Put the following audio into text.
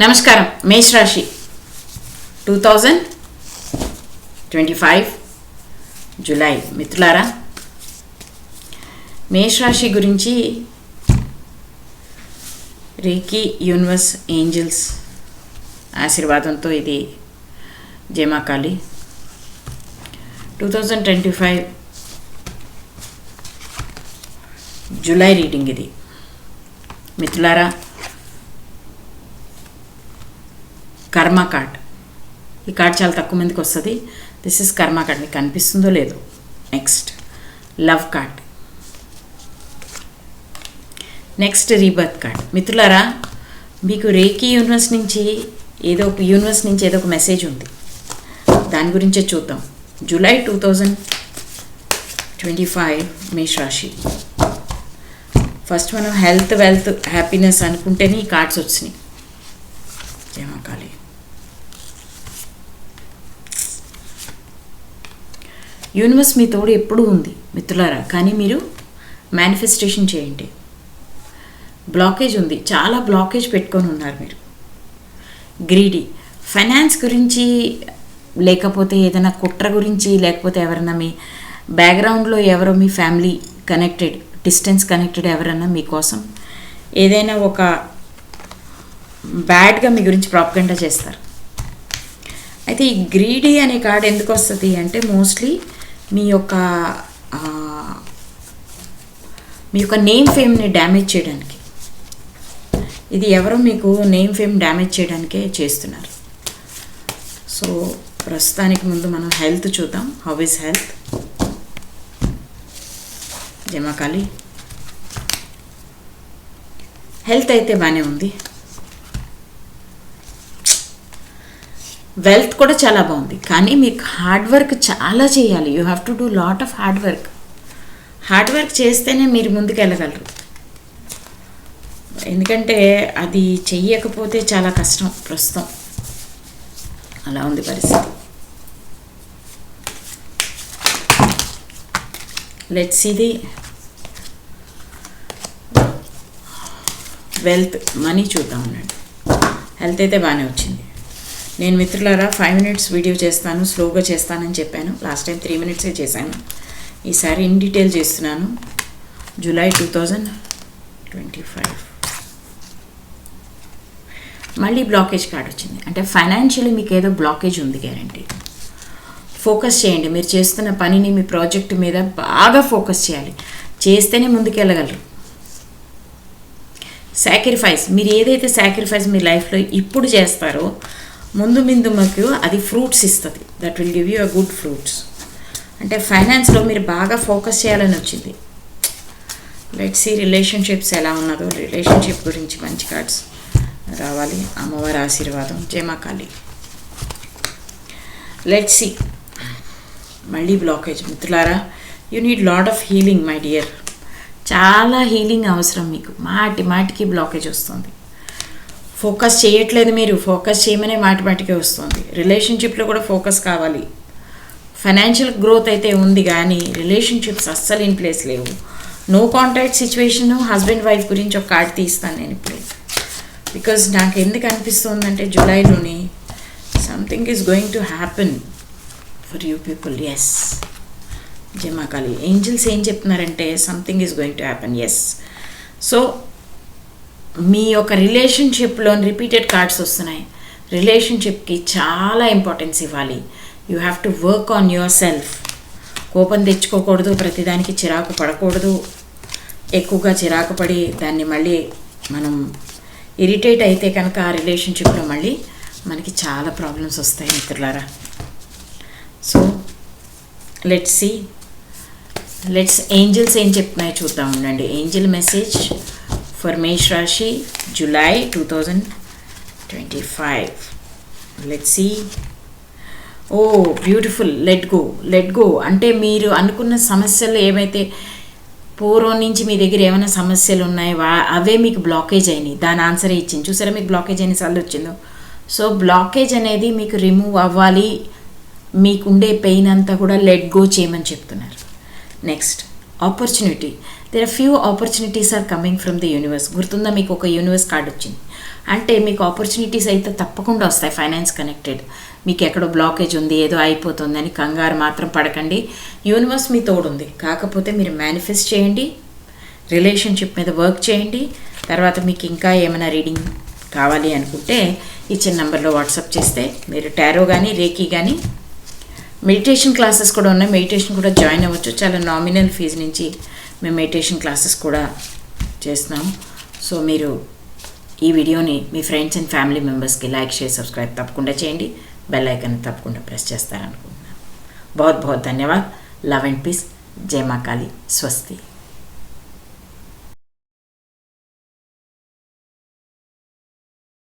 నమస్కారం. మేష రాశి 2025 జూలై. మిత్రులారా, మేష రాశి గురించి రేకి యూనివర్స్ ఏంజల్స్ ఆశీర్వాదంతో ఇది జయమాకాళి 2025 జూలై రీడింగ్ ఇది. మిత్రులారా, కర్మ కార్డ్. ఈ కార్డ్ చాలా తక్కువ మందికి వస్తుంది. దిస్ ఇస్ కర్మ కార్డ్. మీకు కనిపిస్తుందో లేదో. Next love card. Next rebirth card. మిత్రులారా, మీకు రేకి యూనివర్స్ నుంచి ఏదో ఒక మెసేజ్ ఉంది. దాని గురించే చూద్దాం. జూలై 2025 మేష రాశి. ఫస్ట్ మనం హెల్త్, వెల్త్, హ్యాపీనెస్ అనుకుంటేనే ఈ కార్డ్స్ వచ్చినాయి. జయమాకాళి. యూనివర్స్ మీ తోడు ఎప్పుడూ ఉంది మిత్రులారా, కానీ మీరు మేనిఫెస్టేషన్ చేయండి. బ్లాకేజ్ ఉంది, చాలా బ్లాకేజ్ పెట్టుకొని ఉన్నారు మీరు. గ్రీడీ. ఫైనాన్స్ గురించి, లేకపోతే ఏదైనా కుట్ర గురించి, లేకపోతే ఎవరైనా మీ బ్యాక్గ్రౌండ్లో ఎవరో మీ ఫ్యామిలీ కనెక్టెడ్, డిస్టెన్స్ కనెక్టెడ్ ఎవరన్నా మీకోసం ఏదైనా ఒక బ్యాడ్గా మీ గురించి ప్రాపగండా చేస్తారు. అయితే ఈ గ్రీడీ అనే కార్డ్ ఎందుకు వస్తుంది అంటే, మోస్ట్లీ మీ యొక్క నేమ్ ఫేమ్ని డ్యామేజ్ చేయడానికి. ఇది ఎవరో మీకు నేమ్ ఫేమ్ డ్యామేజ్ చేయడానికే చేస్తున్నారు. సో ప్రస్తుతానికి ముందు మనం హెల్త్ చూద్దాం. How is health? Jai Maa Kali. Health అయితే బాగానే ఉంది. వెల్త్ కూడా చాలా బాగుంది, కానీ మీకు హార్డ్ వర్క్ చాలా చేయాలి. You have to do lot of hard work. Hard work చేస్తేనే మీరు ముందుకు వెళ్ళగలరు. ఎందుకంటే అది చెయ్యకపోతే చాలా కష్టం. ప్రస్తుతం అలా ఉంది పరిస్థితి. Let's see the wealth, money చూద్దాం అన్నాడు. హెల్త్ అయితే బాగానే వచ్చింది. నేను మిత్రులారా 5 minutes వీడియో చేస్తాను, స్లోగా చేస్తానని చెప్పాను. లాస్ట్ టైం 3 minutes చేశాను. ఈసారి ఇన్ డీటెయిల్ చేస్తున్నాను. జూలై 2025 మళ్ళీ బ్లాకేజ్ కార్డ్ వచ్చింది. అంటే ఫైనాన్షియల్లీ మీకు ఏదో బ్లాకేజ్ ఉంది గ్యారంటీ. ఫోకస్ చేయండి. మీరు చేస్తున్న పనిని, మీ ప్రాజెక్ట్ మీద బాగా ఫోకస్ చేయాలి. చేస్తేనే ముందుకెళ్ళగలరు. సాక్రిఫైస్. మీరు ఏదైతే సాక్రిఫైస్ మీ లైఫ్లో ఇప్పుడు చేస్తారో ముందు మీకు అది ఫ్రూట్స్ ఇస్తుంది. That will give you a good fruits. అంటే ఫైనాన్స్లో మీరు బాగా ఫోకస్ చేయాలని వచ్చింది. లెట్స్ సీ రిలేషన్షిప్స్ ఎలా ఉన్నదో. రిలేషన్షిప్ గురించి మంచి కార్డ్స్ రావాలి. అమ్మవారి ఆశీర్వాదం. జయమాకాళి. Let's see. మళ్ళీ బ్లాకేజ్. మిత్రులారా, you need lot of healing my dear. చాలా హీలింగ్ అవసరం మీకు. మాటికి బ్లాకేజ్ వస్తుంది. ఫోకస్ చేయట్లేదు మీరు. ఫోకస్ చేయమనే మాటికే వస్తుంది. రిలేషన్షిప్లో కూడా ఫోకస్ కావాలి. ఫైనాన్షియల్ గ్రోత్ అయితే ఉంది, కానీ రిలేషన్షిప్స్ అస్సలు ఇన్ ప్లేస్ లేవు. No contact situation. Husband wife గురించి ఒక కార్డ్ తీస్తాను నేను ఇప్పుడు. బికాజ్ నాకు ఎందుకు అనిపిస్తుందంటే జూలైలోని something is going to happen for you people. Yes Jai Maa Kali. Angels ఏం చెప్తున్నారంటే something is going to happen. Yes. So మీ యొక్క రిలేషన్షిప్లో రిపీటెడ్ కార్డ్స్ వస్తున్నాయి. రిలేషన్షిప్కి చాలా ఇంపార్టెన్స్ ఇవ్వాలి. You have to work on yourself. కోపం తెచ్చుకోకూడదు, ప్రతిదానికి చిరాకు పడకూడదు. ఎక్కువగా చిరాకు పడి దాన్ని మళ్ళీ మనం ఇరిటేట్ అయితే కనుక ఆ రిలేషన్షిప్లో మళ్ళీ మనకి చాలా ప్రాబ్లమ్స్ వస్తాయి మిత్రులారా. So let's see. ఏంజల్స్ ఏం చెప్తున్నాయో చూద్దాం ఉండండి. ఏంజల్ మెసేజ్ ఫర్ మేష రాశి July 2025. Let's see. Oh beautiful. Let go అంటే మీరు అనుకున్న సమస్యలు ఏవైతే పూర్వం నుంచి మీ దగ్గర ఏమైనా సమస్యలు ఉన్నాయో అవే మీకు బ్లాకేజ్ అయినాయి. దాని ఆన్సరే ఇచ్చింది. చూసారా మీకు బ్లాకేజ్ ఎన్నిసార్లు వచ్చిందో. సో బ్లాకేజ్ అనేది మీకు రిమూవ్ అవ్వాలి. మీకుండే పెయిన్ అంతా కూడా లెట్ గో చేయమని చెప్తున్నారు. Next opportunity. There are few opportunities are coming from the universe. గుర్తుందా, మీకు ఒక యూనివర్స్ కార్డ్ వచ్చింది అంటే మీకు ఆపర్చునిటీస్ అయితే తప్పకుండా వస్తాయి. Finance connected. మీకు ఎక్కడో బ్లాకేజ్ ఉంది, ఏదో అయిపోతుందని కంగారు మాత్రం పడకండి. యూనివర్స్ మీ తోడుంది. కాకపోతే మీరు మేనిఫెస్ట్ చేయండి, రిలేషన్షిప్ మీద వర్క్ చేయండి. తర్వాత మీకు ఇంకా ఏమైనా రీడింగ్ కావాలి అనుకుంటే ఇచ్చిన నెంబర్లో వాట్సాప్ చేస్తే మీరు టారో కానీ రేకీ కానీ మెడిటేషన్ క్లాసెస్ కూడా ఉన్నాయి. మెడిటేషన్ కూడా జాయిన్ అవ్వచ్చు. చాలా నామినల్ ఫీజు నుంచి మేము మెడిటేషన్ క్లాసెస్ కూడా చేస్తున్నాం. సో మీరు ఈ వీడియోని మీ ఫ్రెండ్స్ అండ్ ఫ్యామిలీ మెంబర్స్కి లైక్, షేర్, సబ్స్క్రైబ్ తప్పకుండా చేయండి. బెల్ ఐకాన్ తప్పకుండా ప్రెస్ చేస్తారనుకుంటున్నాను. बहुत बहुत धन्यवाद. Love and peace. जय माँ काली. स्वस्ति.